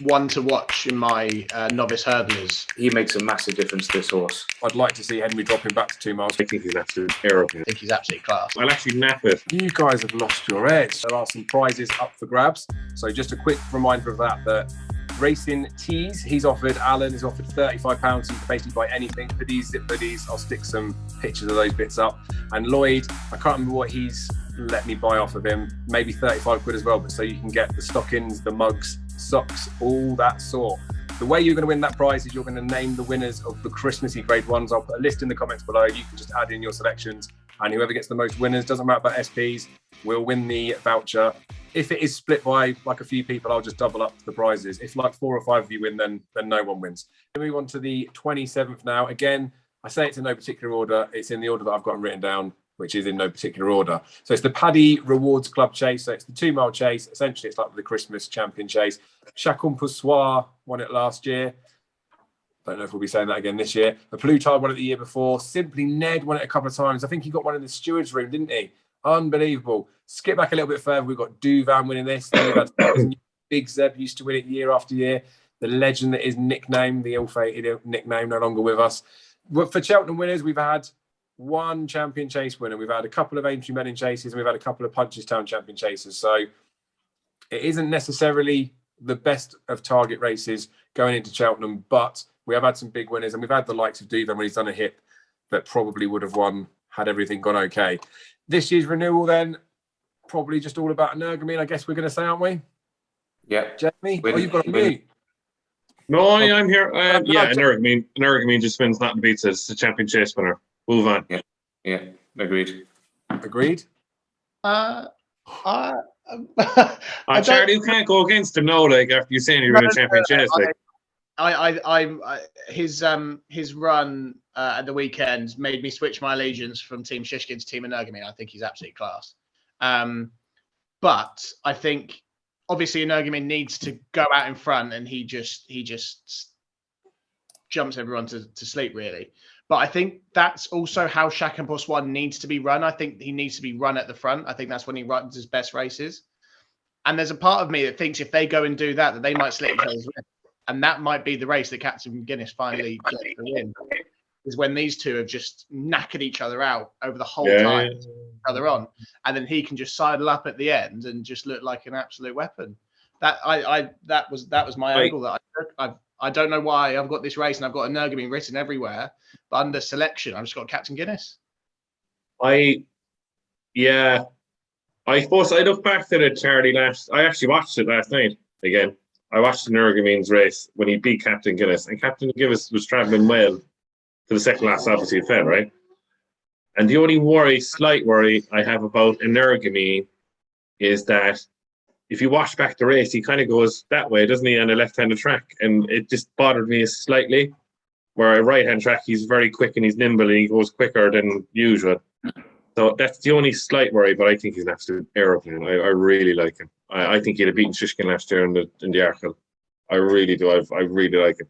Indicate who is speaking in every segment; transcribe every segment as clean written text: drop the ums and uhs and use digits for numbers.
Speaker 1: one to watch in my novice hurdlers.
Speaker 2: He makes a massive difference to this horse.
Speaker 3: I'd like to see Henry dropping back to 2 miles.
Speaker 4: I think he's absolute aeroplane.
Speaker 1: I think he's absolutely class.
Speaker 4: I'll actually nap it.
Speaker 3: You guys have lost your edge. There are some prizes up for grabs. So just a quick reminder of that Racing Tees, Alan has offered £35. You can basically buy anything. Hoodies, zip hoodies. I'll stick some pictures of those bits up. And Lloyd, I can't remember what he's let me buy off of him. Maybe 35 quid as well. But so you can get the stockings, the mugs, socks, all that sort. The way you're going to win that prize is you're going to name the winners of the Christmassy Grade 1s. I'll put a list in the comments below. You can just add in your selections. And whoever gets the most winners, doesn't matter about SPs, will win the voucher. If it is split by like a few people, I'll just double up the prizes. If like 4 or 5 of you win, then no one wins. We move on to the 27th now. Again, I say it's in no particular order. It's in the order that I've got written down, which is in no particular order. So it's the Paddy Rewards Club Chase. So it's the 2 mile chase. Essentially, it's like the Christmas champion chase. Chacun Poussoir won it last year. Don't know if we'll be saying that again this year. The Plutard won it the year before. Simply Ned won it a couple of times. I think he got one in the steward's room, didn't he? Unbelievable. Skip back a little bit further. We've got Duvan winning this. We've had Big Zeb used to win it year after year. The legend that is nicknamed, the ill-fated nickname, no longer with us. For Cheltenham winners, we've had 1 champion chase winner. We've had a couple of Aintree Menin chases, and we've had a couple of Punchestown champion chases. So it isn't necessarily the best of target races going into Cheltenham, but we have had some big winners, and we've had the likes of Duvan when he's done a hip that probably would have won had everything gone okay. This year's renewal, then, probably just all about Energumene, I guess we're going to say, aren't we?
Speaker 2: Yeah.
Speaker 3: Jamie? You've got a mute.
Speaker 4: No, I'm here. Yeah, Energumene just wins that and beats it. It's the champion chase winner. Move on.
Speaker 2: Yeah, agreed.
Speaker 3: Agreed?
Speaker 4: Charlie, you can't go against him now, like, after you saying you're in a champion chase.
Speaker 1: His run at the weekend made me switch my allegiance from Team Shishkin to Team Energumene. I think he's absolutely class. But I think obviously Energumene needs to go out in front, and he just jumps everyone to sleep, really. But I think that's also how Chacun Poussoir needs to be run. I think he needs to be run at the front. I think that's when he runs his best races. And there's a part of me that thinks if they go and do that they might slit each other's wrists. And that might be the race that Captain Guinness finally gets the win. Is when these two have just knackered each other out over the whole time, each other on, and then he can just sidle up at the end and just look like an absolute weapon. That was my angle. That I don't know why I've got this race and I've got Energumene written everywhere, but under selection I've just got Captain Guinness.
Speaker 4: I suppose I look back to it, Charlie. I actually watched it last night again. I watched Energumene's race when he beat Captain Guinness, and Captain Guinness was travelling well to the second last, obviously, it fell, right? And the only slight worry I have about Energumene is that if you watch back the race, he kind of goes that way, doesn't he, on a left-handed track? And it just bothered me slightly, where a right-hand track, he's very quick and he's nimble and he goes quicker than usual. So that's the only slight worry, but I think he's an absolute aeroplane. I really like him. I think he'd have beaten Shishkin last year in the Arkle. I really do. I really like him.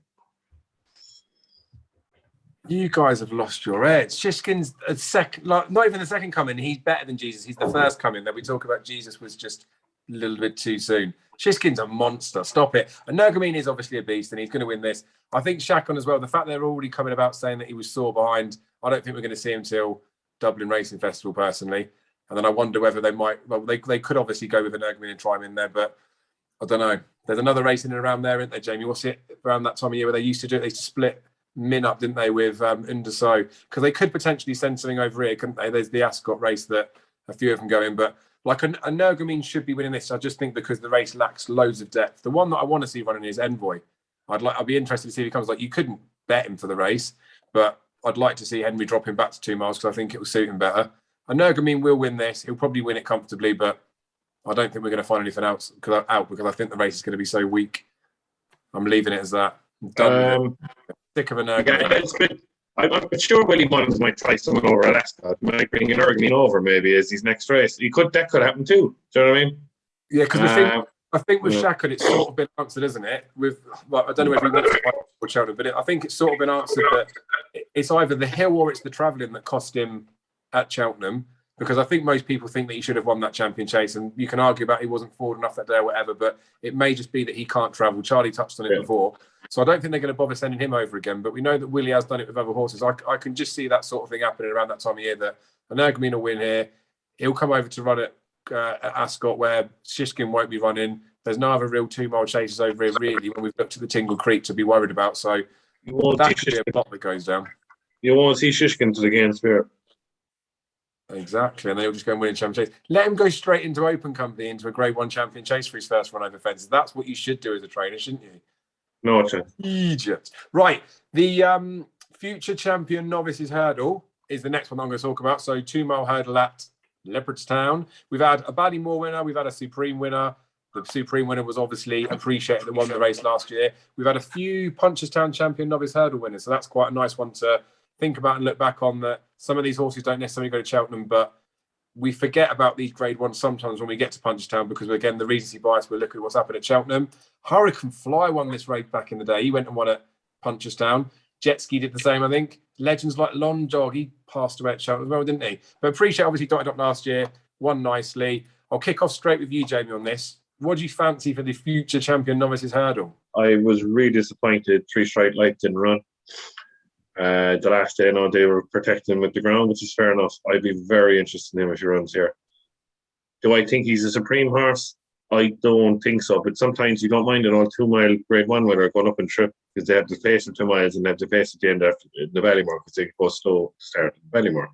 Speaker 3: You guys have lost your edge. Shishkin's a second, like, not even the second coming. He's better than Jesus. He's the first coming. That we talk about Jesus was just a little bit too soon. Shishkin's a monster. Stop it. And Energumene is obviously a beast, and he's going to win this. I think Chacun as well. The fact they're already coming about saying that he was sore behind, I don't think we're going to see him till Dublin Racing Festival, personally. And then I wonder whether they might. Well, they could obviously go with Energumene and try him in there, but I don't know. There's another race in and around there, isn't there, Jamie? What's it around that time of year where they used to do it? They used to split Min up, didn't they, with Underso? Because they could potentially send something over here, couldn't they? There's the Ascot race that a few of them go in, but like Energumene should be winning this. I just think because the race lacks loads of depth. The one that I want to see running is Envoy. I'd be interested to see if he comes. Like, you couldn't bet him for the race, but I'd like to see Henry drop him back to 2 miles because I think it will suit him better. Energumene will win this. He'll probably win it comfortably, but I don't think we're going to find anything else because I think the race is going to be so weak. I'm leaving it as that. I'm done with it. Sick of Energumene.
Speaker 4: I'm sure Willie Mullins might try someone over at Ascot. Might bring Energumene over maybe as his next race. That could happen too. Do you know what I mean?
Speaker 3: Yeah, because I think with Chacun, it's sort of been answered, isn't it? With I don't know if he wants to or Cheltenham, but I think it's sort of been answered that it's either the hill or it's the travelling that cost him at Cheltenham. because I think most people think that he should have won that Champion Chase, and you can argue about he wasn't forward enough that day or whatever, but it may just be that he can't travel. Charlie touched on it before, so I don't think they're going to bother sending him over again, but we know that Willie has done it with other horses. I can just see that sort of thing happening around that time of year, that Energumene will win here. He'll come over to run at Ascot, where Shishkin won't be running. There's no other real 2 mile chases over here, really, when we've looked at the Tingle Creek to be worried about. So that could be a plot that goes down.
Speaker 4: You won't see Shishkin to the game spirit.
Speaker 3: Exactly, and they'll just go and win a Champion Chase. Let him go straight into Open Company, into a Grade 1 Champion Chase for his first run over fences. That's what you should do as a trainer, shouldn't you?
Speaker 4: No chance.
Speaker 3: Egypt. Right, the future champion Novices Hurdle is the next one I'm going to talk about. So 2 mile hurdle at Leopardstown. We've had a Ballymore winner. We've had a Supreme winner. The Supreme winner was obviously Appreciated that won the race last year. We've had a few Punchestown champion novice hurdle winners. So that's quite a nice one to think about and look back on, that some of these horses don't necessarily go to Cheltenham, but we forget about these Grade 1s sometimes when we get to Punchestown, because again, the recency bias, we're looking at what's happened at Cheltenham. Hurricane Fly won this race back in the day. He went and won at Punchestown. Jet Ski did the same, I think. Legends like Lon Jog, he passed away at Cheltenham as well, didn't he? But Appreciate obviously dotted up last year, won nicely. I'll kick off straight with you, Jamie, on this. What do you fancy for the future champion Novices Hurdle?
Speaker 4: I was really disappointed 3 Strike Light didn't run. The last day, I know they were protecting him with the ground, which is fair enough. I'd be very interested in him if he runs here. Do I think he's a supreme horse? I don't think so, but sometimes you don't mind an all 2 mile Grade 1 winner going up and trip, because they have to face in 2 miles and they have to face at the end after the Ballymore, because they go slow to start at the Ballymore.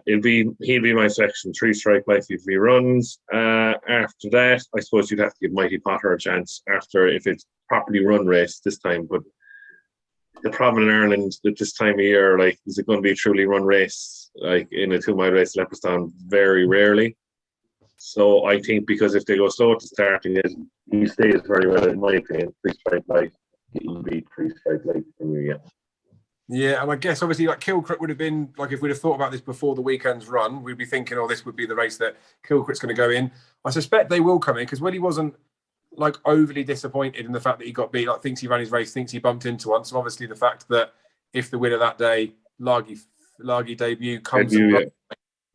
Speaker 4: He'll be my selection, 3 Strike Life if he runs. After that, I suppose you'd have to give Mighty Potter a chance after, if it's properly run race this time. But the problem in Ireland at this time of year, like, is it going to be a truly run race, like in a 2 mile race at Leopardstown? Very rarely. So I think, because if they go slow to starting it, he stays very well, in my opinion. 3 Strike Life, he'll be 3 Strike Life for me, yeah.
Speaker 3: Yeah, and I guess obviously like Kilcrit would have been, like, if we'd have thought about this before the weekend's run, we'd be thinking, oh, this would be the race that Kilcrit's going to go in. I suspect they will come in, because Willie wasn't like overly disappointed in the fact that he got beat, like thinks he ran his race, thinks he bumped into one. So obviously the fact that if the winner that day, Largy debut comes and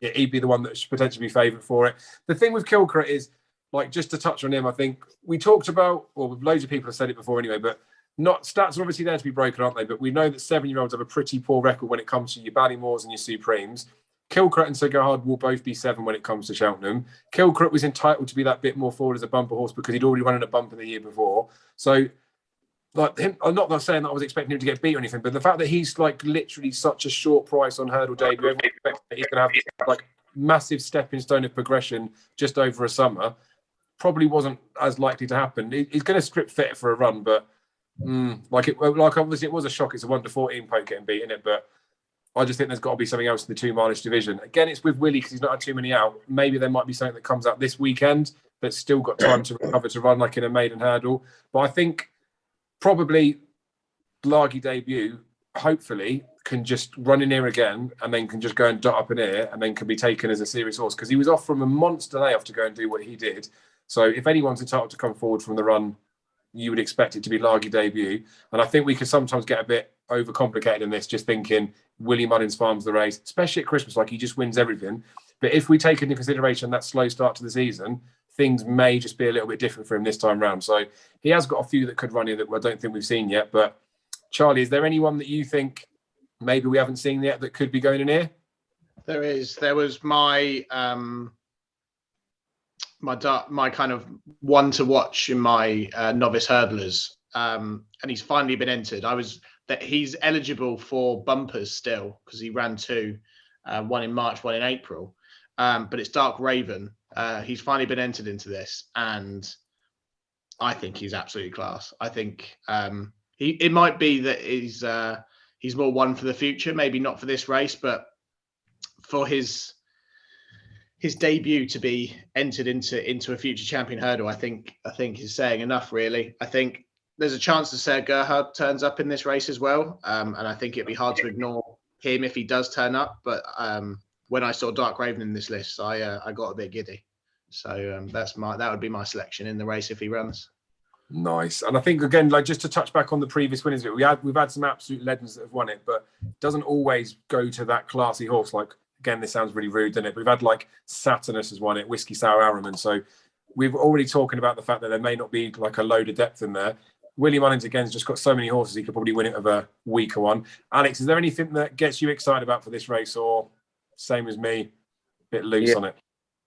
Speaker 3: he'd be the one that should potentially be favourite for it. The thing with Kilcrit is, like, just to touch on him, I think we talked about, or loads of people have said it before anyway, but not stats are obviously there to be broken, aren't they? But we know that 7-year-olds have a pretty poor record when it comes to your Ballymores and your Supremes. Kilcrit and Sir Gerhard will both be 7 when it comes to Cheltenham. Kilcrit was entitled to be that bit more forward as a bumper horse because he'd already run in a bumper the year before. So, like, him, I'm not saying that I was expecting him to get beat or anything, but the fact that he's like literally such a short price on hurdle debut, everyone expects that he's going to have like massive stepping stone of progression just over a summer, probably wasn't as likely to happen. He's going to strip fit for a run, but like obviously it was a shock. It's a 1-14 poke getting beat in it, but I just think there's got to be something else in the 2 mileage division. Again, it's with Willie because he's not had too many out. Maybe there might be something that comes out this weekend that's still got time to recover to run like in a maiden hurdle. But I think probably Largy debut, hopefully, can just run in here again and then can just go and dot up in here and then can be taken as a serious horse, because he was off from a monster layoff to go and do what he did. So if anyone's entitled to come forward from the run, you would expect it to be Largy debut. And I think we could sometimes get a bit overcomplicated in this, just thinking Willie Mullins farms the race, especially at Christmas, like he just wins everything. But if we take into consideration that slow start to the season, things may just be a little bit different for him this time round. So he has got a few that could run here that I don't think we've seen yet. But Charlie, is there anyone that you think maybe we haven't seen yet that could be going in here?
Speaker 1: There is. There was my my kind of one to watch in my novice hurdlers, and he's finally been entered. He's eligible for bumpers still because he ran 2, one in March, one in April. But it's Dark Raven. He's finally been entered into this, and I think he's absolutely class. I think it might be that he's more one for the future, maybe not for this race, but for his debut to be entered into a future champion hurdle, I think is saying enough, really. I think there's a chance that Sir Gerhard turns up in this race as well, and I think it'd be hard to ignore him if he does turn up. But when I saw Dark Raven in this list, I got a bit giddy. So that would be my selection in the race if he runs.
Speaker 3: Nice. And I think, again, like just to touch back on the previous winners, we've had some absolute legends that have won it, but it doesn't always go to that classy horse. Like again, this sounds really rude, doesn't it? We've had like Saturnus has won it, Whiskey Sour Arrowman. So we've already talking about the fact that there may not be like a load of depth in there. Willie Mullins again's just got so many horses, he could probably win it with a weaker one. Alex, is there anything that gets you excited about for this race, or same as me, a bit loose on it?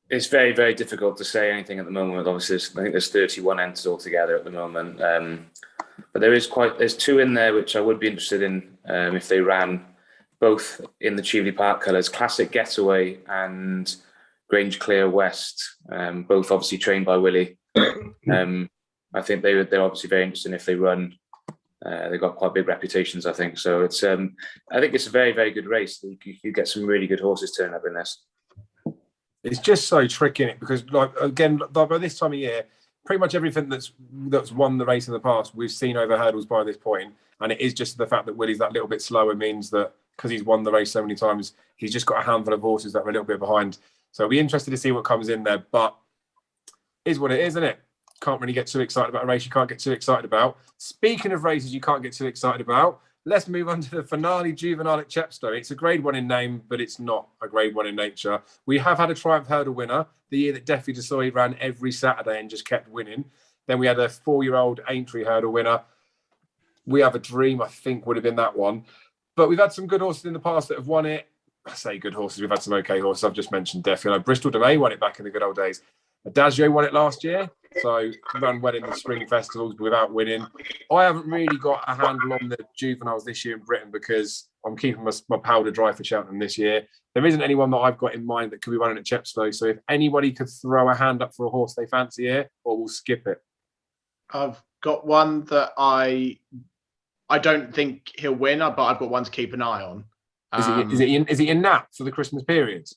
Speaker 2: It's very, very difficult to say anything at the moment. Obviously, I think there's 31 entries altogether at the moment. But there's 2 in there which I would be interested in if they ran, both in the Cheveley Park colours, Classic Getaway and Grange Clear West, both obviously trained by Willie. I think they're obviously very interesting if they run. They've got quite big reputations, I think. So it's I think it's a very, very good race. You get some really good horses turning up in this.
Speaker 3: It's just so tricky, innit? Because like again, by this time of year, pretty much everything that's won the race in the past, we've seen over hurdles by this point, and it is just the fact that Willie's that little bit slower means that because he's won the race so many times, he's just got a handful of horses that are a little bit behind. So it'll be interested to see what comes in there, but it is what it is, isn't it? Can't really get too excited about a race you can't get too excited about. Speaking of races you can't get too excited about, let's move on to the finale Juvenile at Chepstow. It's a grade 1 in name, but it's not a grade 1 in nature. We have had a Triumph Hurdle winner, the year that Defi Desoy ran every Saturday and just kept winning. Then we had a 4-year-old Aintree Hurdle winner. We Have a Dream, I think, would have been that one. But we've had some good horses in the past that have won it. I say good horses, we've had some okay horses. I've just mentioned Defi. Bristol de May won it back in the good old days. Adagio won it last year, so ran well in the spring festivals without winning. I haven't really got a handle on the juveniles this year in Britain because I'm keeping my powder dry for Cheltenham this year. There isn't anyone that I've got in mind that could be running at Chepstow. So if anybody could throw a hand up for a horse they fancy here, or we'll skip it.
Speaker 1: I've got one that I don't think he'll win, but I've got one to keep an eye on.
Speaker 3: Is he in Nap for the Christmas period?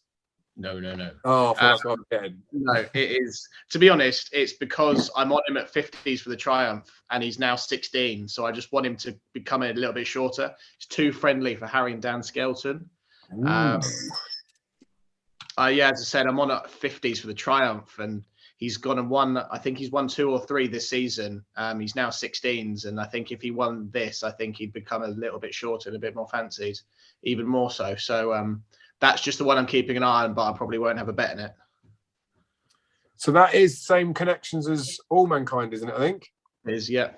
Speaker 1: No.
Speaker 3: Oh, that's what I'm getting.
Speaker 1: No, it is. To be honest, it's because I'm on him at 50s for the Triumph, and he's now 16. So I just want him to become a little bit shorter. It's too friendly for Harry and Dan Skelton. As I said, I'm on at 50s for the Triumph, and he's gone and won. I think he's won 2 or 3 this season. He's now 16s, and I think if he won this, I think he'd become a little bit shorter and a bit more fancied, even more so. So that's just the one I'm keeping an eye on, but I probably won't have a bet in it.
Speaker 3: So that is same connections as All Mankind, isn't it? I think
Speaker 1: It is, yeah.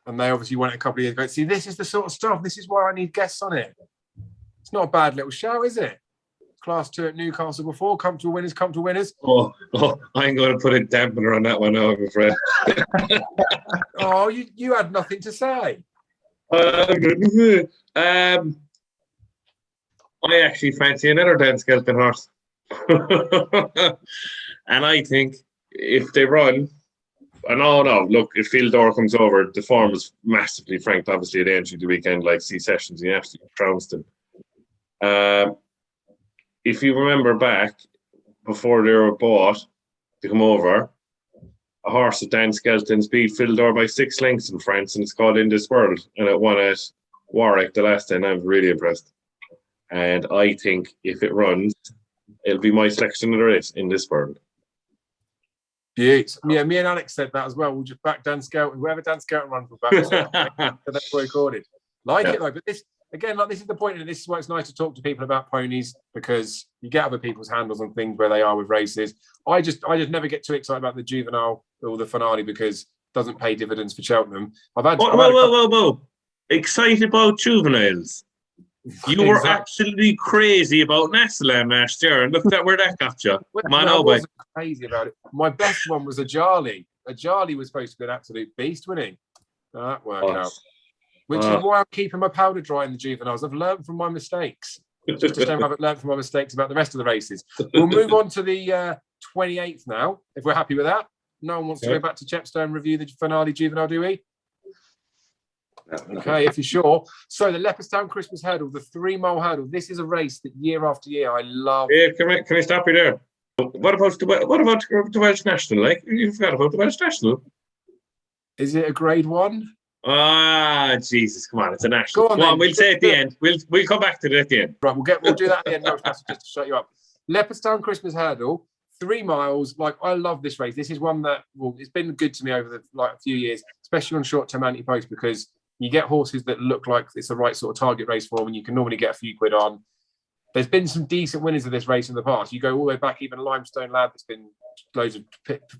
Speaker 3: And they obviously won it a couple of years ago. See, this is the sort of stuff. This is why I need guests on it. It's not a bad little show, is it? Class 2 at Newcastle before. Comfortable winners.
Speaker 4: Oh, I ain't going to put a dampener on that one now, I'm afraid.
Speaker 3: Oh, you had nothing to say.
Speaker 4: I actually fancy another Dan Skelton horse. And I think if they run, look, if Fieldor comes over, the form was massively franked, obviously, at Aintree the weekend, like C Sessions, he absolutely trounced him. If you remember back, before they were bought to come over, a horse of Dan Skelton's beat Fieldor by 6 lengths in France, and it's called In This World, and it won at Warwick the last time. I was really impressed. And I think if it runs, it'll be my selection of the race, In This World.
Speaker 3: Yeah, me and Alex said that as well. We'll just back Dan Skelton, whoever Dan Skelton runs for back. That's recorded. It though, but this again, this is the point, and this is why it's nice to talk to people about ponies, because you get other people's handles on things where they are with races. I just never get too excited about the Juvenile or the finale because it doesn't pay dividends for Cheltenham.
Speaker 4: Whoa. Excited about juveniles. You were absolutely crazy about Nassalam last year, and look at where that got you.
Speaker 3: I wasn't crazy about it. My best one was a Jarly. A Jarly was supposed to be an absolute beast, wasn't he? That worked out. Which is why I'm keeping my powder dry in the juveniles. I've learned from my mistakes. Just a shame I haven't learned from my mistakes about the rest of the races. We'll move on to the 28th now, if we're happy with that. No one wants to go back to Chepstow and review the finale juvenile, do we? Okay, if you're sure. So the Leopardstown Christmas Hurdle, the 3-mile hurdle. This is a race that year after year I love.
Speaker 4: Yeah, can I stop you there? What about the Welsh National? Like, you forgot about the Welsh National.
Speaker 3: Is it a grade 1?
Speaker 4: Jesus, come on, it's a national. Come on, we'll say at the end. We'll come back to it at the end.
Speaker 3: Right, we'll do that at the end. Just to shut you up. Leopardstown Christmas Hurdle, 3 miles. Like, I love this race. This is one that it's been good to me over the a few years, especially on short-term anti-post, because you get horses that look like it's the right sort of target race for them, and you can normally get a few quid on. There's been some decent winners of this race in the past. You go all the way back, even Limestone Lad, there's been loads of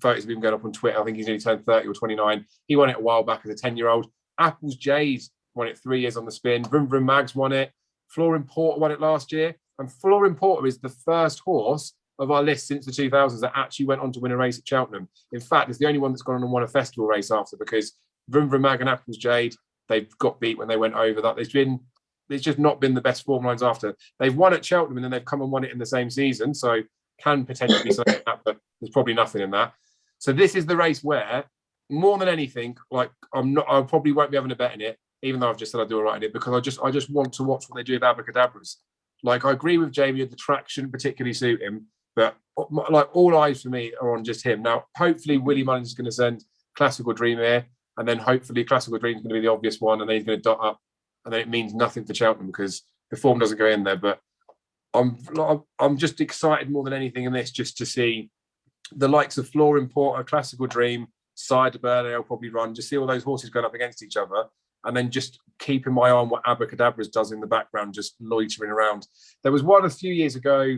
Speaker 3: photos of him going up on Twitter. I think he's only turned 30 or 29. He won it a while back as a 10-year-old. Apple's Jade won it 3 years on the spin. Vroom Vroom Mags won it. Florin Porter won it last year. And Florin Porter is the first horse of our list since the 2000s that actually went on to win a race at Cheltenham. In fact, it's the only one that's gone on and won a festival race after, because Vroom Vroom Mag and Apple's Jade, they've got beat when they went over that. There's just not been the best form lines after. They've won at Cheltenham and then they've come and won it in the same season. So can potentially say that, but there's probably nothing in that. So this is the race where, more than anything, like I probably won't be having a bet in it, even though I've just said I do all right in it, because I just want to watch what they do with Abracadabras. Like, I agree with Jamie, the track shouldn't particularly suit him, but like all eyes for me are on just him. Now, hopefully Willie Mullins is going to send Classical Dream here, and then hopefully Classical Dream is going to be the obvious one, and then he's going to dot up, and then it means nothing for Cheltenham because the form doesn't go in there. But I'm just excited more than anything in this, just to see the likes of Florin Porter, Classical Dream, Sideburn, they'll probably run, just see all those horses going up against each other, and then just keeping my eye on what Abracadabras does in the background, just loitering around. There was one a few years ago,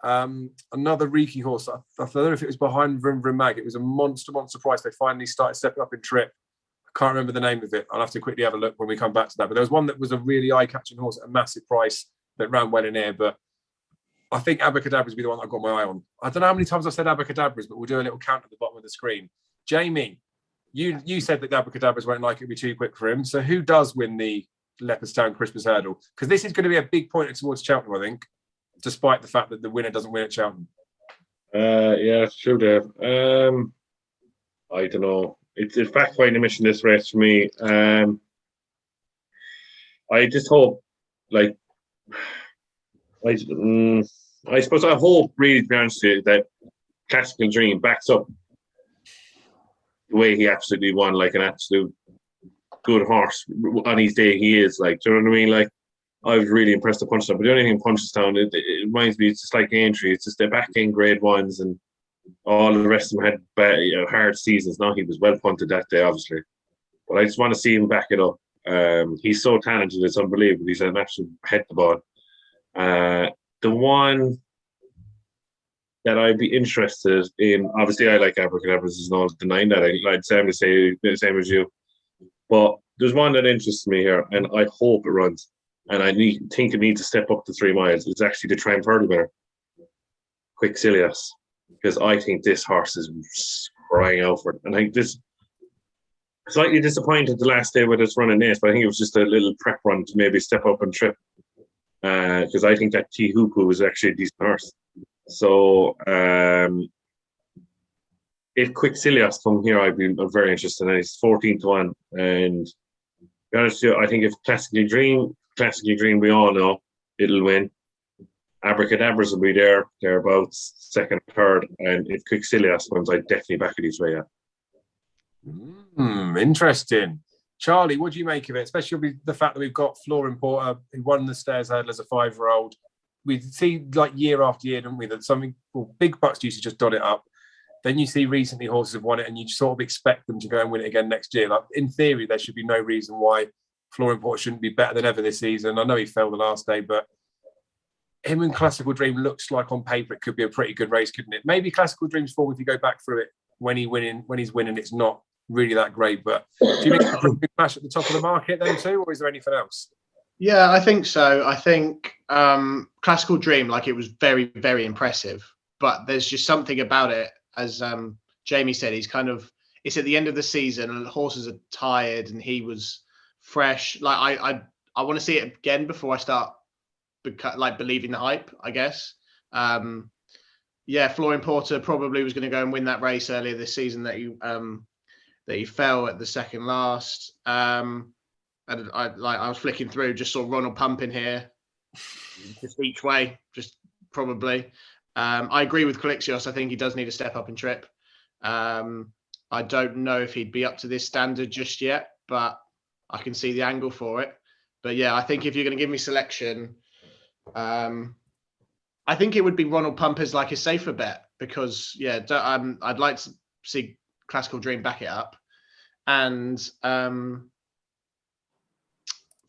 Speaker 3: another Reekie horse. I don't know if it was behind Vroom Vroom Mag. It was a monster price. They finally started stepping up in trip. I can't remember the name of it. I'll have to quickly have a look when we come back to that. But there was one that was a really eye-catching horse at a massive price that ran well in here. But I think Abracadabras will be the one that I've got my eye on. I don't know how many times I've said Abracadabras, but we'll do a little count at the bottom of the screen. Jamie, you said that Abracadabras won't like it, be too quick for him. So who does win the Leopardstown Christmas Hurdle? Because this is going to be a big pointer towards Cheltenham, I think, despite the fact that the winner doesn't win at Cheltenham.
Speaker 4: Yeah, it's true, Dave. I don't know. It's backfiring a mission, this race for me. I just hope, like, I suppose I hope, really, to be honest with you, that Classical Dream backs up the way he absolutely won, like an absolute good horse on his day. He is, like, do you know what I mean? Like, I was really impressed with Punchestown, but the only thing in Punchestown, it reminds me, it's just like Aintree. It's just they're back in grade ones, and all the rest of them had bad, hard seasons. Now he was well punted that day, obviously, but I just want to see him back it up. He's so talented, it's unbelievable. He's an absolute head to ball. The one that I'd be interested in, obviously, I like Abracadabras, there's no denying that. I'd say the same as you, but there's one that interests me here, and I hope it runs. And I think it needs to step up to 3 miles. It's actually the Triumph Hurdle winner, Quixilius, because I think this horse is crying out for it. And I think this, slightly disappointed the last day with its running ace, but I think it was just a little prep run to maybe step up and trip. Because I think that Tihupu was actually a decent horse. So if Quixilius come here, I'm very interested. And it's 14-1. And to be honest with you, I think if Classically Dream, we all know it'll win. Abracadabras will be there, thereabouts, second, third, and if Quixilius wins, I definitely back it each way.
Speaker 3: Interesting. Charlie, what do you make of it? Especially with the fact that we've got Florin Porter, who won the Stairs Hurdle as a 5-year-old. We see, like, year after year, don't we, that something, well, big bucks used to just dot it up. Then you see recently horses have won it, and you sort of expect them to go and win it again next year. Like, in theory, there should be no reason why Florin Porter shouldn't be better than ever this season. I know he fell the last day, but him and Classical Dream looks like on paper it could be a pretty good race, couldn't it? Maybe Classical Dream's form, if you go back through it, when he's winning, it's not really that great. But do you think it's a big match at the top of the market then too, or is there anything else?
Speaker 1: Yeah, I think so. I think Classical Dream, like, it was very, very impressive, but there's just something about it, as Jamie said, it's at the end of the season and the horses are tired and he was fresh. Like, I want to see it again before I start believing the hype, I guess. Florin Porter probably was going to go and win that race earlier this season that he fell at the second last. And I was flicking through, just saw Ronald pumping here, just each way, just probably. I agree with Calixios. I think he does need a step up in trip. I don't know if he'd be up to this standard just yet, but I can see the angle for it. But yeah, I think if you're going to give me selection, I think it would be Ronald Pump as like a safer bet, because I'd like to see Classical Dream back it up, and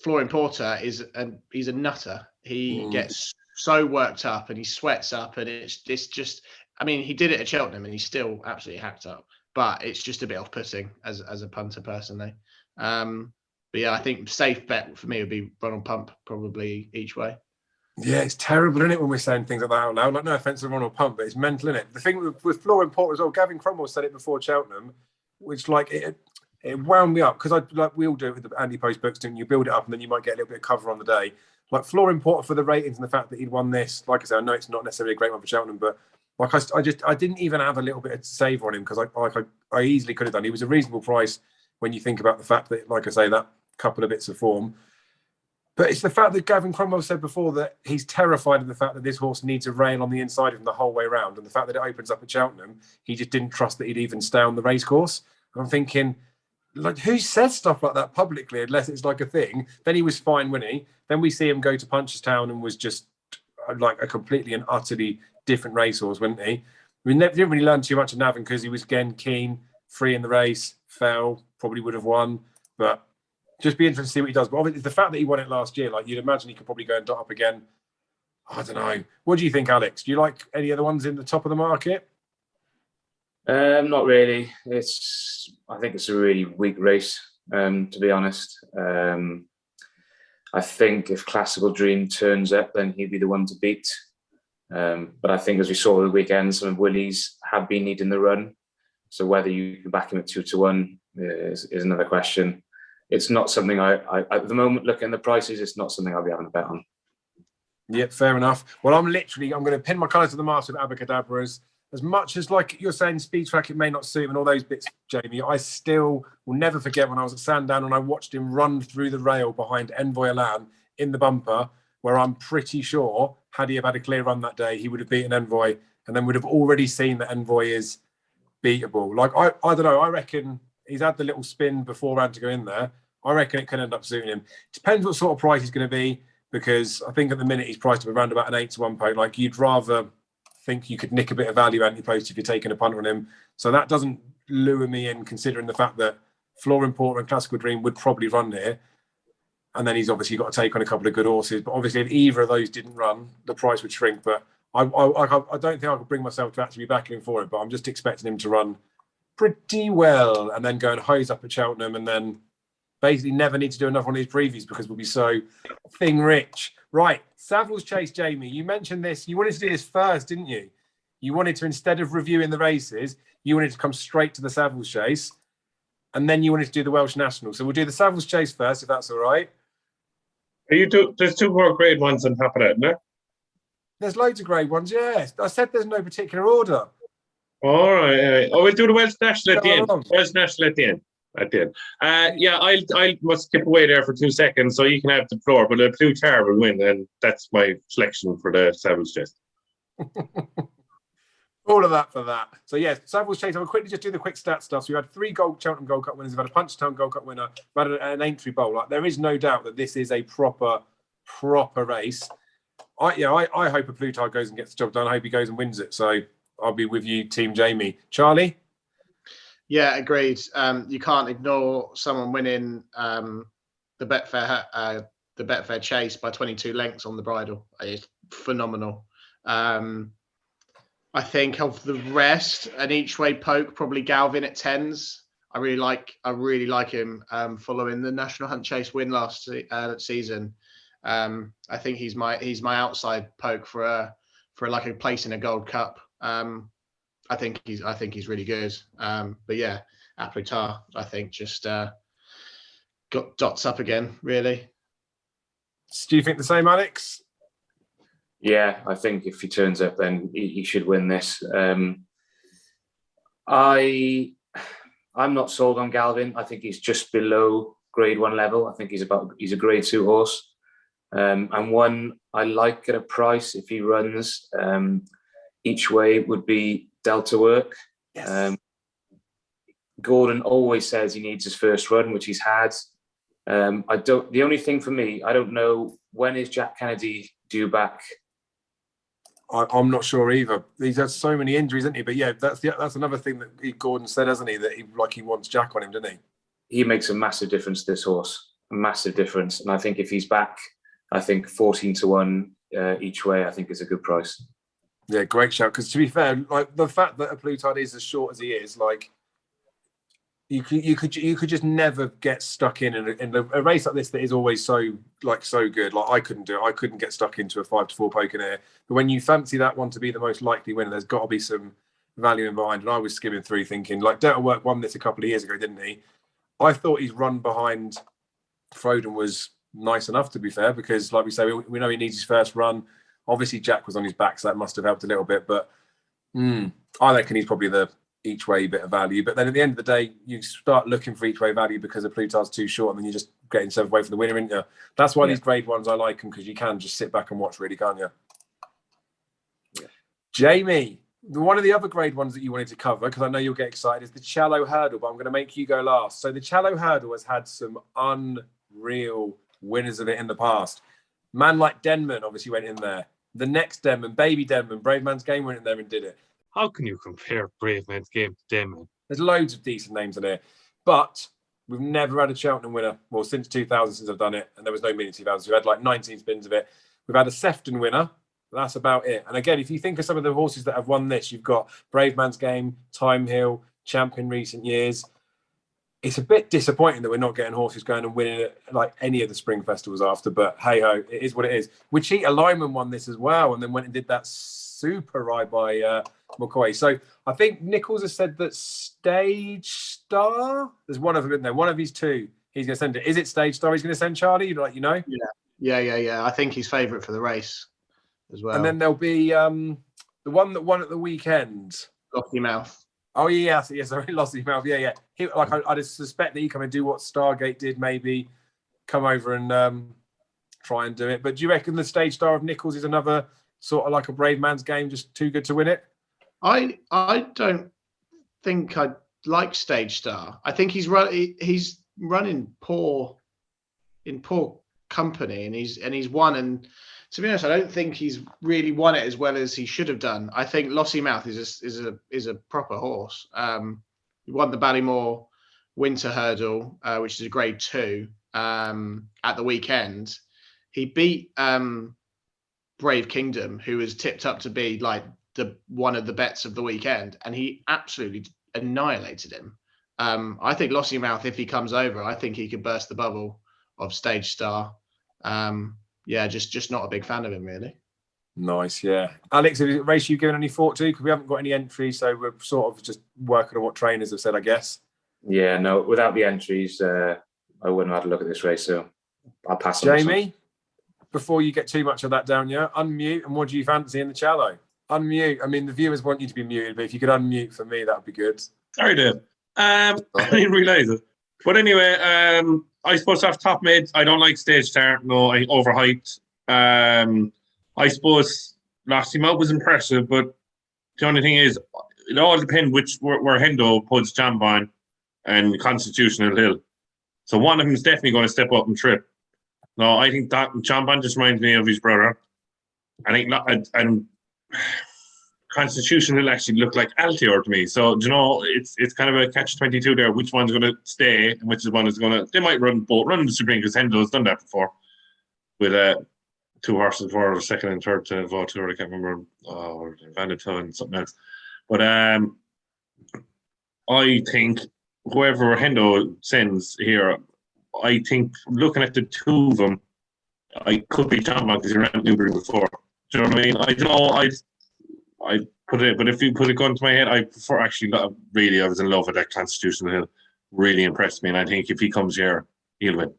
Speaker 1: Florin Porter he's a nutter. He gets so worked up and he sweats up, and it's just. I mean, he did it at Cheltenham and he's still absolutely hacked up, but it's just a bit off-putting as a punter personally. But yeah, I think safe bet for me would be Ronald Pump probably each way.
Speaker 3: Yeah, it's terrible, isn't it, when we're saying things like that out loud? Like, no offence to Ronald Pump, but it's mental, isn't it? The thing with Flooring Port as well, Gavin Cromwell said it before Cheltenham, which like it wound me up, because we all do it with the Andy Post books, don't you? Build it up and then you might get a little bit of cover on the day. Like Flooring Port for the ratings and the fact that he'd won this, like I said, I know it's not necessarily a great one for Cheltenham, but like I didn't even have a little bit of savour on him, because I easily could have done. He was a reasonable price when you think about the fact that, like I say, that couple of bits of form. But it's the fact that Gavin Cromwell said before that he's terrified of the fact that this horse needs a rail on the inside of him the whole way around. And the fact that it opens up at Cheltenham, he just didn't trust that he'd even stay on the racecourse. And I'm thinking, like, who says stuff like that publicly unless it's like a thing? Then he was fine, wasn't he? Then we see him go to Punchestown and was just like a completely and utterly different racehorse, wasn't he? We didn't really learn too much of Navin because he was, again, keen, free in the race, fell, probably would have won. But just be interested to see what he does. But obviously, the fact that he won it last year, like, you'd imagine he could probably go and dot up again. I don't know. What do you think, Alex? Do you like any of the ones in the top of the market?
Speaker 2: Not really. I think it's a really weak race, to be honest. I think if Classical Dream turns up, then he'd be the one to beat. But I think, as we saw the weekend, some of Willie's have been needing the run. So whether you can back him at 2-1 is another question. It's not something I at the moment, looking at the prices, it's not something I'll be having a bet on.
Speaker 3: Yeah, fair enough. Well, I'm going to pin my colours to the mast with Abacadabras. As much as, like you're saying, speed track, it may not suit him and all those bits, Jamie, I still will never forget when I was at Sandown and I watched him run through the rail behind Envoy Elan in the bumper, where I'm pretty sure, had he have had a clear run that day, he would have beaten Envoy, and then would have already seen that Envoy is beatable. Like, I don't know, I reckon he's had the little spin beforehand to go in there. I reckon it can end up suiting him. Depends what sort of price he's going to be, because I think at the minute he's priced up around about an 8-1 poke. Like, you'd rather think you could nick a bit of value anti-post if you're taking a punt on him. So that doesn't lure me in, considering the fact that Flooring Port and Classical Dream would probably run here. And then he's obviously got to take on a couple of good horses. But obviously, if either of those didn't run, the price would shrink. But I don't think I could bring myself to actually be backing him for it. But I'm just expecting him to run pretty well and then go and hose up at Cheltenham and then basically never need to do another one of these previews because we'll be so thing rich. Right, Savills Chase, Jamie, you mentioned this. You wanted to do this first, didn't you? You wanted to, instead of reviewing the races, you wanted to come straight to the Savills Chase, and then you wanted to do the Welsh National. So we'll do the Savills Chase first, if that's all right.
Speaker 4: There's 2 more grade ones on top of that, isn't there?
Speaker 3: There's loads of grade ones, yes. I said there's no particular order.
Speaker 4: All right. Oh, we'll do the Welsh National at the end.
Speaker 3: Go on.
Speaker 4: Welsh National at the end. Yeah, I must skip away there for 2 seconds so you can have the floor, but a Blue Tar will win, and that's my selection for the Savills Chase.
Speaker 3: All of that for that. So, yes, Savills Chase, I'll quickly just do the quick stat stuff. So, we had 3 Cheltenham Gold Cup winners, we've had a Punchestown Gold Cup winner, we've had an Aintree Bowl. Like, there is no doubt that this is a proper race. I hope a Plutarch goes and gets the job done. I hope he goes and wins it. So, I'll be with you, Team Jamie. Charlie?
Speaker 1: Yeah, agreed. You can't ignore someone winning the Betfair Chase by 22 lengths on the bridle. It's phenomenal. I think of the rest, an each way poke, probably Galvin at 10s. I really like him following the National Hunt Chase win last season. I think he's my outside poke for like a place in a Gold Cup. I think he's really good. But yeah, Plutarch, I think, just got dots up again, really.
Speaker 3: Do you think the same, Alex?
Speaker 2: Yeah, I think if he turns up, then he should win this. I'm not sold on Galvin. I think he's just below grade 1 level. I think he's a grade 2 horse. And one I like at a price if he runs each way would be Delta Work.
Speaker 3: Yes.
Speaker 2: Gordon always says he needs his first run, which he's had. The only thing for me, I don't know, when is Jack Kennedy due back?
Speaker 3: I'm not sure either. He's had so many injuries, hasn't he? But yeah, that's another thing that Gordon said, hasn't he? That he wants Jack on him, didn't he?
Speaker 2: He makes a massive difference to this horse, a massive difference. And I think if he's back, I think 14-1 each way, I think is a good price.
Speaker 3: Yeah, great shout. Because to be fair, like the fact that a Plutard is as short as he is, like you could just never get stuck in a race like this that is always so good. Like I couldn't do it. I couldn't get stuck into a 5-4 poking air. But when you fancy that one to be the most likely winner, there's got to be some value in behind. And I was skimming through thinking, like Delta Work won this a couple of years ago, didn't he? I thought his run behind Froden was nice enough, to be fair, because like we say, we know he needs his first run. Obviously, Jack was on his back, so that must have helped a little bit. But I reckon he's probably the each way bit of value. But then at the end of the day, you start looking for each way value because the Plutard's too short, and then you just getting yourself away from the winner, isn't you? That's why these grade ones, I like them, because you can just sit back and watch, really, can't you? Yeah. Jamie, one of the other grade ones that you wanted to cover, because I know you'll get excited, is the Challow Hurdle, but I'm going to make you go last. So the Challow Hurdle has had some unreal winners of it in the past. Man like Denman obviously went in there. The next Denman, Baby Denman, Brave Man's Game went in there and did it.
Speaker 5: How can you compare Brave Man's Game to Denman?
Speaker 3: There's loads of decent names in here, but we've never had a Cheltenham winner. Well, since 2000, since I've done it, and there was no mini 2000. We've had like 19 spins of it. We've had a Sefton winner. That's about it. And again, if you think of some of the horses that have won this, you've got Brave Man's Game, Time Hill, Champ in recent years. It's a bit disappointing that we're not getting horses going and winning it like any of the spring festivals after, but hey ho, it is what it is. Wichita Lyman won this as well, and then went and did that super ride by McCoy. So I think Nichols has said that Stage Star, there's one of them in there, one of his two, he's going to send it. Is it Stage Star he's going to send, Charlie? You know?
Speaker 1: Yeah. I think he's favourite for the race as well.
Speaker 3: And then there'll be the one that won at the weekend.
Speaker 1: Lofty Mouth.
Speaker 3: Oh, yeah, sorry, Lossie Mouth. Yeah. He, like, I just suspect that he come and do what Stargate did, maybe come over and try and do it. But do you reckon the Stage Star of Nichols is another sort of like a Brave Man's Game, just too good to win it?
Speaker 1: I don't think I like Stage Star. I think he's running poor company, and he's won. And to be honest, I don't think he's really won it as well as he should have done. I think Lossie Mouth is a proper horse. He won the Ballymore Winter Hurdle, which is a grade 2 at the weekend. He beat Brave Kingdom, who was tipped up to be like one of the bets of the weekend, and he absolutely annihilated him. I think Lossie Mouth, if he comes over, I think he could burst the bubble of Stage Star. Just not a big fan of him, really.
Speaker 3: Nice, yeah. Alex, have you, race you given any thought to? Because we haven't got any entries, so we're sort of just working on what trainers have said, I guess.
Speaker 2: Yeah, no, without the entries, I wouldn't have had a look at this race, so I'll pass on.
Speaker 3: Jamie, before you get too much of that down, unmute, and what do you fancy in the Challow? Unmute. I mean, the viewers want you to be muted, but if you could unmute for me, that would be good.
Speaker 4: Sorry, Dave. I didn't realise it. But anyway, I suppose off top mid, I don't like Stage Star. No, I overhyped. I suppose Lofty Mouth was impressive, but the only thing is, it all depends where Hendo puts Jambon and Constitutional Hill. So one of them is definitely going to step up and trip. No, I think that Jambon just reminds me of his brother. I think and Constitution will actually look like Altior to me. So, it's kind of a catch-22 there. Which one's going to stay and which one is going to... They might run the Supreme, because Hendo has done that before with two horses for second and third to Vautour. I can't remember. Vanito and something else. But I think whoever Hendo sends here, I think looking at the two of them, I could be John because he ran Newbury before. Do you know what I mean? I don't know. I put it, but if you put a gun to my head, I prefer actually. Really, I was in love with that Constitutional Hill. Really impressed me, and I think if he comes here, he'll win.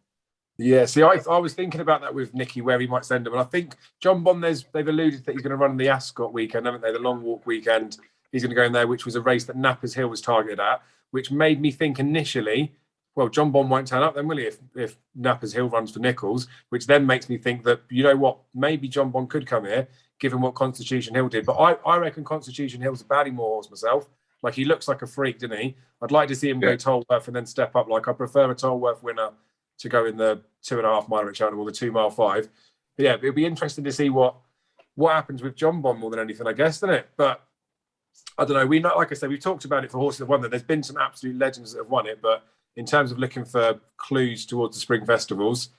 Speaker 3: Yeah, see, I was thinking about that with Nicky, where he might send him, and I think John Bond. They've alluded that he's going to run the Ascot weekend, haven't they? The Long Walk weekend. He's going to go in there, which was a race that Nappers Hill was targeted at, which made me think initially, well, John Bond won't turn up then, will he? If Nappers Hill runs for Nichols, which then makes me think that, you know what, maybe John Bond could come here, given what Constitution Hill did. But I reckon Constitution Hill's a Ballymore horse myself. Like, he looks like a freak, doesn't he? I'd like to see him go Tolworth and then step up. Like, I prefer a Tolworth winner to go in the 2.5 mile at Cheltenham or the 2 mile 5. But yeah, it'll be interesting to see what happens with John Bond more than anything, I guess, isn't it? But I don't know. We know, like I said, we've talked about it for horses that won that. There's been some absolute legends that have won it, but in terms of looking for clues towards the spring festivals,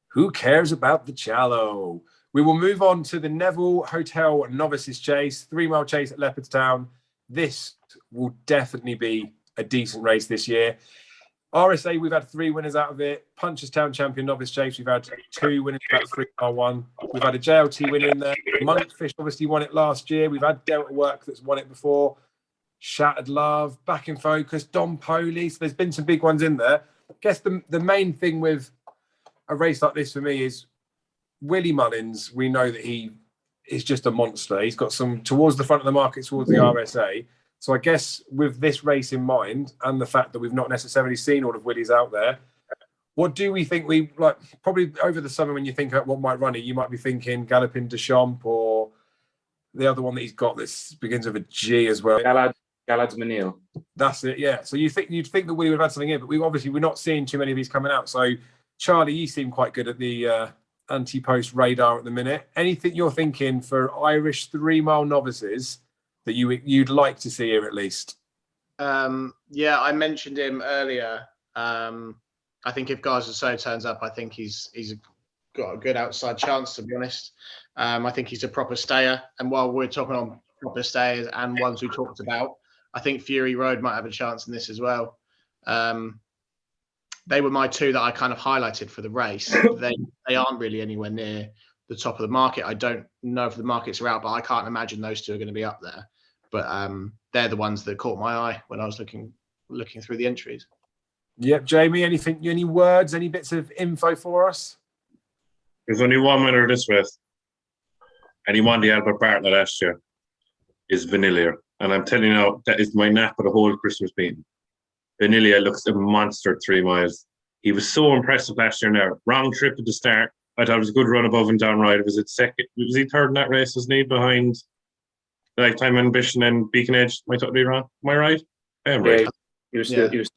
Speaker 3: who cares about the Challow? We will move on to the Neville Hotel Novices Chase, 3-mile chase at Leopardstown. This will definitely be a decent race this year. RSA, we've had 3 winners out of it. Punchestown Champion Novice Chase, we've had 2 winners out of 3-mile one. We've had a JLT winner in there. Monkfish obviously won it last year. We've had Delta Work that's won it before. Shattered Love, Back in Focus, Don Poli. So there's been some big ones in there. I guess the main thing with a race like this for me is Willie Mullins. We know that he is just a monster. He's got some towards the front of the market, towards the RSA. So I guess with this race in mind and the fact that we've not necessarily seen all of Willie's out there, what do we think we like? Probably over the summer when you think about what might run it, you might be thinking Galloping Deschamps or the other one that he's got that begins with a G as well.
Speaker 2: Galad's Manil.
Speaker 3: That's it, yeah. So you'd think that Willie would have had something in, but we're not seeing too many of these coming out. So Charlie, you seem quite good at the anti-post radar at the minute. Anything you're thinking for Irish 3-mile novices that you'd like to see here at least?
Speaker 1: Yeah, I mentioned him earlier. I think if Garza turns up, I think he's got a good outside chance, to be honest. I think he's a proper stayer. And while we're talking on proper stayers and ones we talked about, I think Fury Road might have a chance in this as well. They were my 2 that I kind of highlighted for the race. They aren't really anywhere near the top of the market. I don't know if the markets are out, but I can't imagine those 2 are going to be up there. But they're the ones that caught my eye when I was looking through the entries.
Speaker 3: Yep, Jamie, any words, any bits of info for us?
Speaker 4: There's only one winner this race, and he won the Albert Bartlett last year, is Vanillier. And I'm telling you now, that is my nap of the whole Christmas meeting. Vanillier looks a monster at 3 miles. He was so impressive last year now. Wrong trip at the start. I thought it was a good run above and down right. Was he third in that race, wasn't he, behind Lifetime Ambition and Beacon Edge? Am I totally wrong? Am I right? I am right.
Speaker 2: He was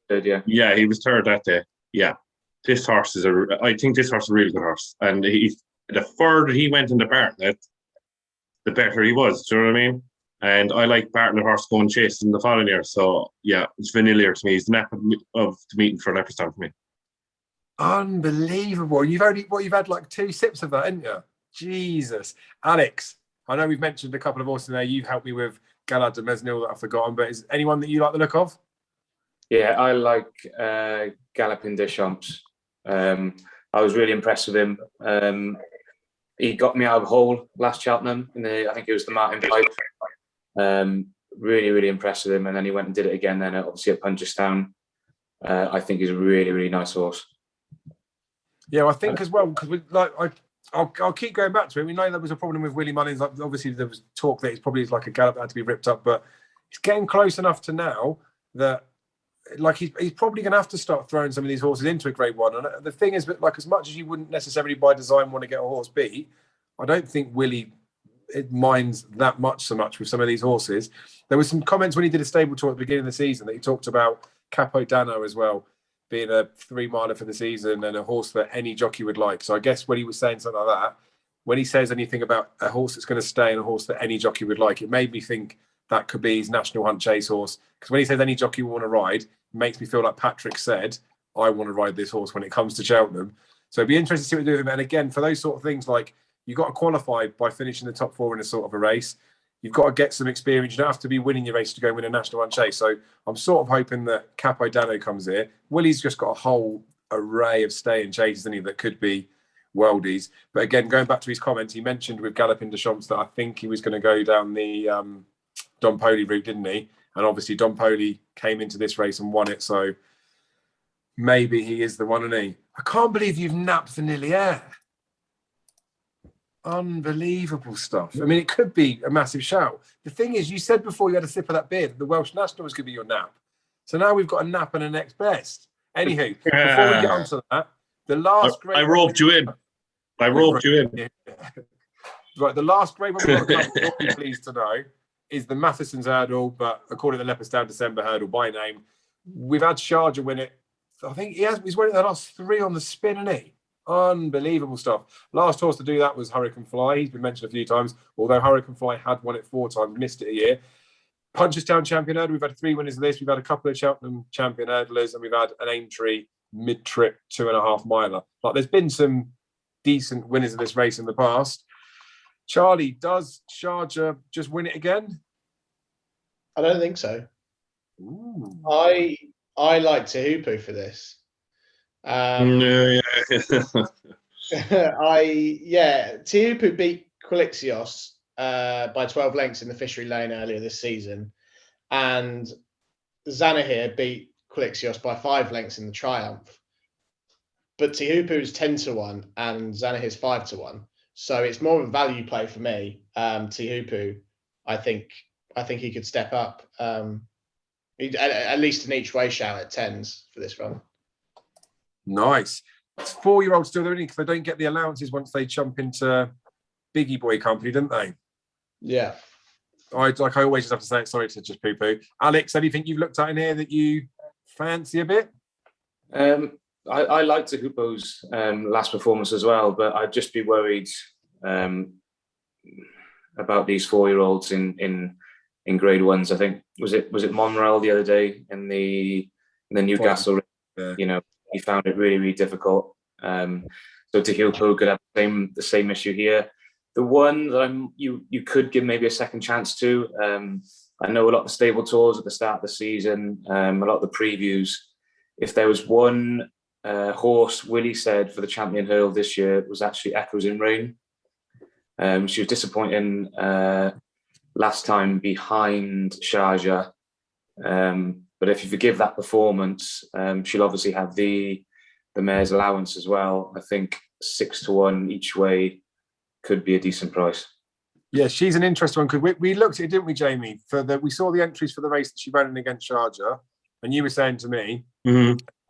Speaker 2: third, yeah.
Speaker 4: Yeah, he was third that day. Yeah. I think this horse is a really good horse. And the further he went in the Bartlett, the better he was. Do you know what I mean? And I like Bartlett horse going chasing the following year. So, yeah, it's Vanillier to me. He's the nap of the meeting for Leopardstown for me.
Speaker 3: Unbelievable. You've had like 2 sips of that, haven't you? Jesus. Alex, I know we've mentioned a couple of horses there. You've helped me with Galad de Mesnil that I've forgotten, but is anyone that you like the look of?
Speaker 2: Yeah, I like Galloping Deschamps. I was really impressed with him. He got me out of a hole last Cheltenham. I think it was the Martin Pipe. Really, really impressed with him. And then he went and did it again then, obviously at Punchestown. I think he's a really, really nice horse.
Speaker 3: Yeah, I think as well, because I'll keep going back to it. We know there was a problem with Willie Mullins. Like, obviously, there was talk that it's probably like a gallop that had to be ripped up, but it's getting close enough to now that like he's probably going to have to start throwing some of these horses into a Grade 1. And the thing is, that like as much as you wouldn't necessarily by design want to get a horse beat, I don't think Willie minds that much with some of these horses. There were some comments when he did a stable tour at the beginning of the season that he talked about Capo Dano as well, being a 3-miler for the season and a horse that any jockey would like. So I guess when he was saying something like that, when he says anything about a horse that's going to stay and a horse that any jockey would like, it made me think that could be his National Hunt Chase horse. Because when he says any jockey will want to ride, it makes me feel like Patrick said, I want to ride this horse when it comes to Cheltenham. So it'd be interesting to see what they do with him. And again, for those sort of things, like you've got to qualify by finishing the top 4 in a sort of a race. You've got to get some experience. You don't have to be winning your race to go win a National Hunt Chase. So I'm sort of hoping that Capo Dano comes here. Willie's just got a whole array of stay and chases, hasn't he, that could be worldies. But again, going back to his comments, he mentioned with Galloping Deschamps that I think he was going to go down the Don Poli route, didn't he? And obviously Don Poli came into this race and won it. So maybe he is the one, isn't he? I can't believe you've napped Vanillier. Unbelievable stuff. I mean, it could be a massive shout. The thing is, you said before you had a sip of that beer that the Welsh National was going to be your nap. So now we've got a nap and a next best. Anywho, before we get on to that, the last great...
Speaker 4: I roped you in.
Speaker 3: Yeah. Right, the last great one we've got to cover, you'll be pleased to know, is the Matheson Hurdle, but according to the Leopardstown December Hurdle by name. We've had Sharjah win it. I think he's winning the last 3 on the spin, isn't he? Unbelievable stuff. Last horse to do that was Hurricane Fly. He's been mentioned a few times, although Hurricane Fly had won it 4 times, missed it a year. Punchestown Champion Hurdle, we've had 3 winners of this. We've had a couple of Cheltenham Champion Hurdlers, and we've had an Aintree mid-trip 2.5 miler. Like, there's been some decent winners of this race in the past. Charlie, does Sharjah just win it again?
Speaker 1: I don't think so.
Speaker 3: Ooh.
Speaker 1: I like Tehupu for this.
Speaker 4: Yeah.
Speaker 1: Tehupu beat Quilixios by 12 lengths in the Fishery Lane earlier this season, and Zanahiyr beat Quilixios by 5 lengths in the Triumph. But Tehupu's 10-1 and Zanahiyr's 5-1, so it's more of a value play for me. Tehupu, I think he could step up. At least an each way shout at 10s for this run.
Speaker 3: Nice. It's 4-year-olds still doing it because they don't get the allowances once they jump into Biggie Boy company, don't they?
Speaker 1: Yeah.
Speaker 3: I always just have to say it. Sorry to just poo-poo. Alex, anything you've looked at in here that you fancy a bit?
Speaker 2: I liked Tehupu's last performance as well, but I'd just be worried about these 4-year-olds in Grade 1s. I think was it Monreal the other day in the Newcastle.
Speaker 3: Yeah.
Speaker 2: You know, he found it really, really difficult. So Tehupu could have the same issue here. The one that you could give maybe a second chance to. I know a lot of the stable tours at the start of the season, a lot of the previews. If there was one horse, Willie said, for the Champion Hurdle this year, it was actually Echoes in Rain. She was disappointing last time behind Sharjah. But if you forgive that performance, she'll obviously have the mare's allowance as well. I think 6-1 each way could be a decent price.
Speaker 3: Yeah, she's an interesting one because we looked at it, didn't we, Jamie? We saw the entries for the race that she ran in against Sharjah, and you were saying to me,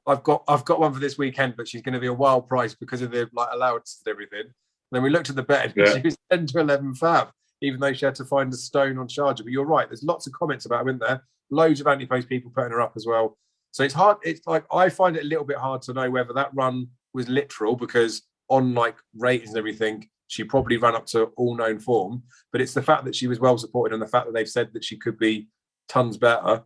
Speaker 3: I've got one for this weekend, but she's going to be a wild price because of the allowances and everything. And then we looked at the bet, and she was 10-11 fab, even though she had to find a stone on Sharjah. But you're right, there's lots of comments about her, isn't there? Loads of anti-post people putting her up as well. So it's hard. It's like I find it a little bit hard to know whether that run was literal because on like ratings and everything, she probably ran up to all known form. But it's the fact that she was well supported and the fact that they've said that she could be tons better.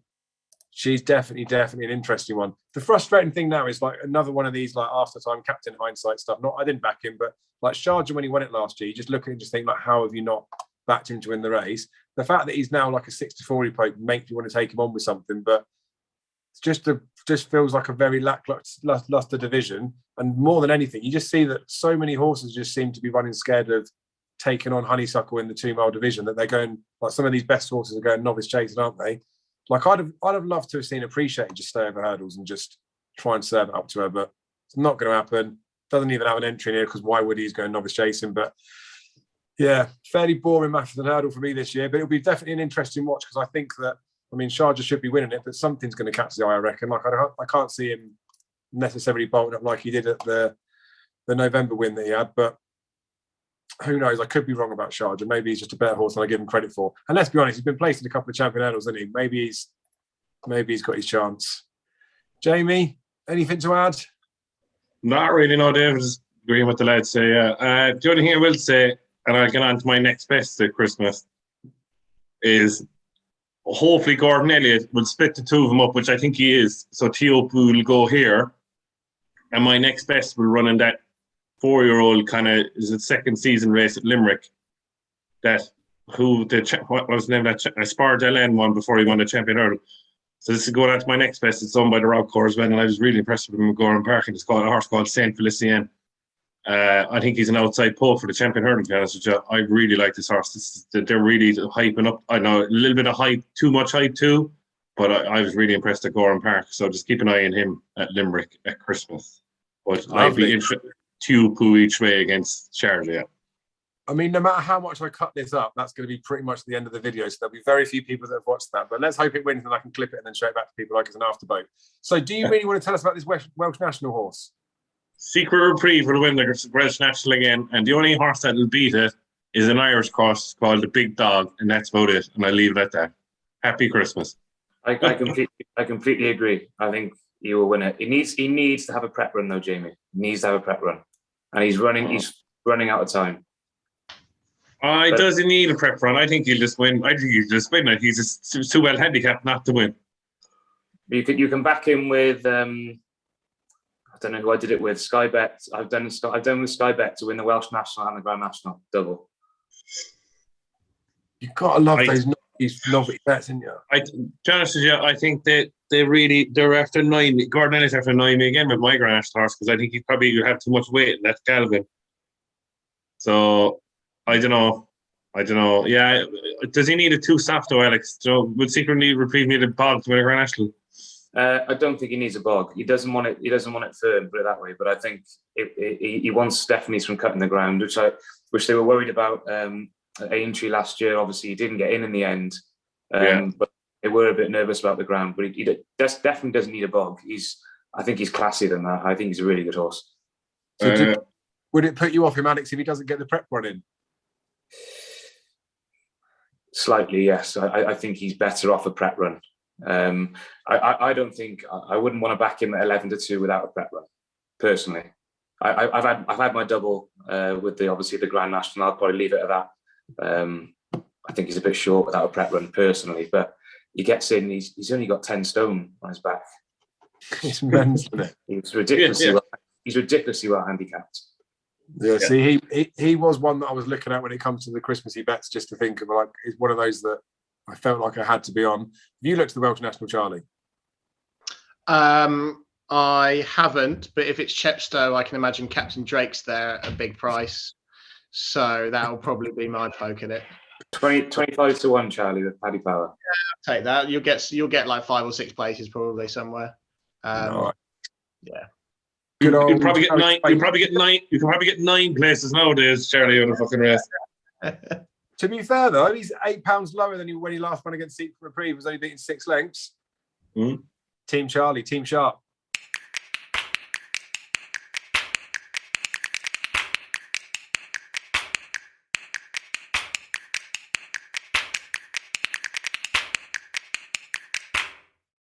Speaker 3: She's definitely an interesting one. The frustrating thing now is like another one of these like after time captain hindsight stuff. I didn't back him, but like Sharjah when he won it last year, you just look at it and just think like, how have you not backed him to win the race? The fact that he's now like a 6-4 repo makes you want to take him on with something, but it's just feels like a very lackluster division. And more than anything, you just see that so many horses just seem to be running scared of taking on Honeysuckle in the 2-mile division, that they're going like some of these best horses are going novice chasing, aren't they? Like I'd have loved to have seen Appreciate just stay over hurdles and just try and serve it up to her, but it's not going to happen. Doesn't even have an entry in here because why would he? He's going novice chasing? But yeah, fairly boring Matheson Hurdle for me this year, but it'll be definitely an interesting watch because I think that, I mean, Sharjah should be winning it, but something's going to catch the eye, I reckon. Like I can't see him necessarily bolting up like he did at the November win that he had, but who knows? I could be wrong about Sharjah. Maybe he's just a better horse than I give him credit for. And let's be honest, he's been placed in a couple of champion hurdles, hasn't he? Maybe he's got his chance. Jamie, anything to add?
Speaker 4: Not really, no, David. Just agreeing with the lads say. The only thing I will say, and I'll get on to my next best at Christmas, is hopefully Gordon Elliott will split the two of them up, which I think he is. So Tehupu will go here, and my next best will run in that 4-year-old kind of is a second season race at Limerick. What was the name of that? Aspire Delaine won before he won the Champion Hurdle. So this is going on to my next best. It's owned by the Rob Corsman, and I was really impressed with him at Gordon Park. And it's called a horse called Saint Felicien. I think he's an outside pull for the Champion Hurdle, to be honest with you. I really like this horse. They're really hyping up. I know a little bit of hype, too much hype too, but I was really impressed at Gordon Park. So just keep an eye on him at Limerick at Christmas. But I'd be interested. Tehupu each way against Sharjah. Yeah.
Speaker 3: I mean, no matter how much I cut this up, that's going to be pretty much the end of the video. So there'll be very few people that have watched that. But let's hope it wins and I can clip it and then show it back to people like it's an afterboat. So do you really want to tell us about this Welsh National horse?
Speaker 4: Secret reprieve for the win, the Welsh National again. And the only horse that will beat it is an Irish horse called the Big Dog. And that's about it. And I'll leave it at that. Happy Christmas.
Speaker 2: I completely agree. I think he will win it. He needs to have a prep run though, Jamie. He needs to have a prep run. And he's running out of time.
Speaker 4: Does he need a prep run? I think he'll just win. It. He's just too well handicapped not to win.
Speaker 2: You can back him with I don't know who I did it with. Sky Bet. I've done with Sky Bet to win the Welsh National and the Grand National double.
Speaker 3: You've got to love those novelty bets, haven't you?
Speaker 4: To be honest with you, I think that they're after 9. Gordon Ellis after 9 me again with my Grand National horse because I think he probably will have too much weight and that's Galvin. So I don't know. Yeah, does he need a 2 soft though, Alex? So would Secret Reprieve need a bog to win a Grand National?
Speaker 2: I don't think he needs a bog. He doesn't want it. He doesn't want it firm, put it that way. But I think he wants Stephanie's from cutting the ground, which they were worried about at Aintree last year. Obviously, he didn't get in the end, but they were a bit nervous about the ground. But he definitely doesn't need a bog. I think he's classier than that. I think he's a really good horse.
Speaker 3: So would it put you off him, Alex, if he doesn't get the prep run in?
Speaker 2: Slightly, yes. I think he's better off a prep run. I don't think I wouldn't want to back him at 11-2 without a prep run. Personally, I've had my double with the Grand National. I'll probably leave it at that. I think he's a bit short without a prep run personally, but he gets in. He's only got 10 stone on his back.
Speaker 3: It's mental, isn't it?
Speaker 2: He's ridiculously well. He's ridiculously well handicapped.
Speaker 3: Yeah, see, he was one that I was looking at when it comes to the Christmassy bets, just to think of like, it's one of those that I felt like I had to be on. Have you looked at the Welsh National, Charlie?
Speaker 1: I haven't, but if it's Chepstow, I can imagine Captain Drake's there at a big price. So that'll probably be my poke at it.
Speaker 2: 25-1, Charlie, with Paddy Power.
Speaker 1: Yeah, I'll take that. You'll get like 5 or 6 places probably somewhere.
Speaker 3: Right.
Speaker 1: Yeah.
Speaker 4: You can probably get 9. You can probably get 9 places nowadays, Charlie, on a fucking race.
Speaker 3: To be fair though, he's £8 lower than when he last won against Secret Reprieve. Was only beaten 6 lengths.
Speaker 4: Mm.
Speaker 3: Team Charlie, Team Sharp.